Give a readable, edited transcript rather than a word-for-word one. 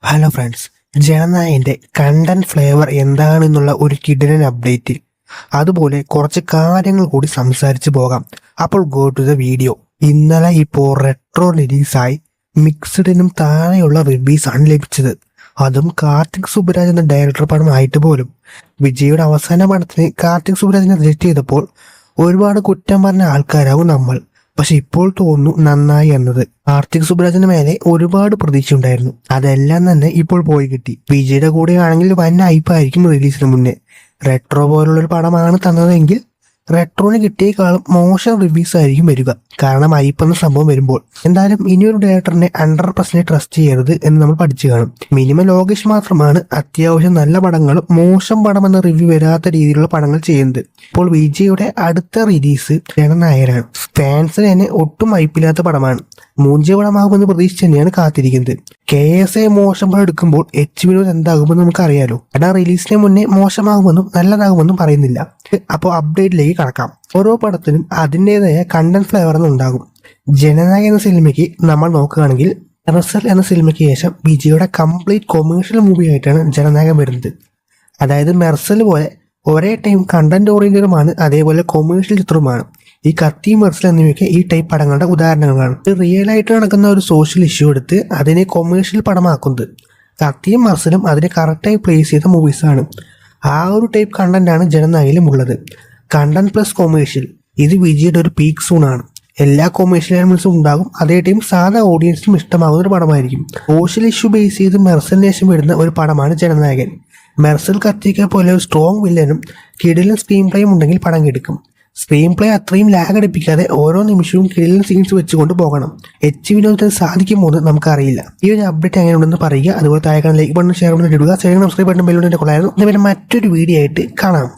Hello friends, ജനനായകന്റെ content flavour എന്താണെന്നുള്ള ഒരു കിടിലൻ അപ്ഡേറ്റ്, അതുപോലെ കുറച്ച് കാര്യങ്ങൾ കൂടി സംസാരിച്ചു പോകാം. അപ്പോൾ ഗോ ടു ദ വീഡിയോ. ഇന്നലെ ഇപ്പോൾ റെട്രോ റിലീസായി മിക്സ്ഡിനും താഴെയുള്ള റിവ്യൂസ് ആണ് ലഭിച്ചത്. അതും കാർത്തിക് സുബ്രാജ് എന്ന ഡയറക്ടർ പടമായിട്ട് പോലും. വിജയുടെ അവസാന പടത്തിന് കാർത്തിക് സുബ്രാജിനെ റിജക്ട് ചെയ്തപ്പോൾ ഒരുപാട് കുറ്റം പറഞ്ഞ ആൾക്കാരാവും നമ്മൾ. പക്ഷെ ഇപ്പോൾ തോന്നുന്നു നന്നായി എന്നത്. കാർത്തിക് സുബ്രാജിന് മേലെ ഒരുപാട് പ്രതീക്ഷ ഉണ്ടായിരുന്നു, അതെല്ലാം തന്നെ ഇപ്പോൾ പോയി കിട്ടി. വിജയുടെ കൂടെ ആണെങ്കിൽ വൻ ഹൈപ്പായിരിക്കും റിലീസിന് മുന്നേ. റെട്രോ പോലുള്ളൊരു പടമാണ് തന്നതെങ്കിൽ റെട്രോന് കിട്ടിയേക്കാളും മോശം റിവ്യൂസ് ആയിരിക്കും വരിക. കാരണം ഹൈപ്പ് എന്ന സംഭവം വരുമ്പോൾ എന്തായാലും ഇനിയൊരു ഡയറക്ടറിനെ 100% ട്രസ്റ്റ് ചെയ്യരുത് എന്ന് നമ്മൾ പഠിച്ചു കാണും. മിനിമം ലോകേഷ് മാത്രമാണ് അത്യാവശ്യം നല്ല പടങ്ങളും മോശം പടം എന്ന റിവ്യൂ വരാത്ത രീതിയിലുള്ള പടങ്ങൾ ചെയ്യുന്നത്. ഇപ്പോൾ വിജയുടെ അടുത്ത റിലീസ് ജനനായകനാണ്. ഫാൻസിന് തന്നെ ഒട്ടും ഹൈപ്പില്ലാത്ത പടമാണ്. മൂഞ്ചിയ പടമാകുമെന്ന് പ്രതീക്ഷിച്ച് തന്നെയാണ് കാത്തിരിക്കുന്നത്. KSA മോശം പടം എടുക്കുമ്പോൾ വിനോദ് എന്താകുമെന്ന് നമുക്ക് അറിയാലോ. പടം റിലീസിന് മുന്നേ മോശമാകുമെന്നും നല്ലതാകുമെന്നും പറയുന്നില്ല. അപ്പോൾ അപ്ഡേറ്റിലേക്ക് കടക്കാം. ഓരോ പടത്തിനും അതിൻ്റെതായ കണ്ടന്റ് ഫ്ലേവർ ഉണ്ടാകും. ജനനായക എന്ന സിനിമയ്ക്ക് നമ്മൾ നോക്കുകയാണെങ്കിൽ മെർസൽ എന്ന സിനിമയ്ക്ക് ശേഷം വിജയുടെ കംപ്ലീറ്റ് കൊമേഴ്ഷ്യൽ മൂവി ആയിട്ടാണ് ജനനായകൻ വരുന്നത്. അതായത് മെർസൽ പോലെ ഒരേ ടൈം കണ്ടന്റ് ഓറിയന്റഡുമാണ്, അതേപോലെ കൊമേഴ്ഷ്യൽ ചിത്രവുമാണ്. ഈ കത്തി, മെർസൽ എന്നിവയൊക്കെ ഈ ടൈപ്പ് പടങ്ങളുടെ ഉദാഹരണങ്ങളാണ്. റിയൽ ആയിട്ട് നടക്കുന്ന ഒരു സോഷ്യൽ ഇഷ്യൂ എടുത്ത് അതിനെ കൊമേഴ്ഷ്യൽ പടമാക്കുന്നത്. കത്തിയും മെർസലും അതിനെ കറക്റ്റായി പ്ലേസ് ചെയ്ത മൂവീസാണ്. ആ ഒരു ടൈപ്പ് കണ്ടന്റാണ് ജനനായകയിലും ഉള്ളത്. കണ്ടന്റ് പ്ലസ് കൊമേഴ്ഷ്യൽ, ഇത് വിജയുടെ ഒരു പീക്ക് സോണാണ്. എല്ലാ കൊമേഴ്ഷ്യൽ എലമെന്റ്സും ഉണ്ടാകും, അതേ ടൈം സാധാ ഓഡിയൻസിനും ഇഷ്ടമാകുന്ന ഒരു പടമായിരിക്കും. സോഷ്യൽ ഇഷ്യൂ ബേസ് ചെയ്ത് മെർസലിന് ശേഷം വരുന്ന ഒരു പടമാണ് ജനനായകൻ. മെർസൽ കത്തിക്ക പോലെ ഒരു സ്ട്രോങ് വില്ലനും കിടിലൻ സ്ക്രീൻ പ്ലേയും ഉണ്ടെങ്കിൽ പടം കെടുക്കും. സ്ക്രീൻ പ്ലേ അത്രയും ലാഗ് അടിപ്പിക്കാതെ ഓരോ നിമിഷവും കിടിലൻ സീൻസ് വെച്ചുകൊണ്ട് പോകണം. വിനോദത്തിന് സാധിക്കുമോ എന്ന് നമുക്കറിയില്ല. ഈ ഒരു അപ്ഡേറ്റ് എങ്ങനെയുണ്ടെന്ന് പറയുക. അതുപോലെ താഴെ ലൈക്ക് ബട്ടൺ, ഷെയർ ബട്ടൺ ഇടുക. സബ്സ്ക്രൈബ് ബട്ടൺ ബെല്ലുണ്ടെങ്കിൽ കൊള്ളായിരുന്നു. മറ്റൊരു വീഡിയോ ആയിട്ട് കാണാം.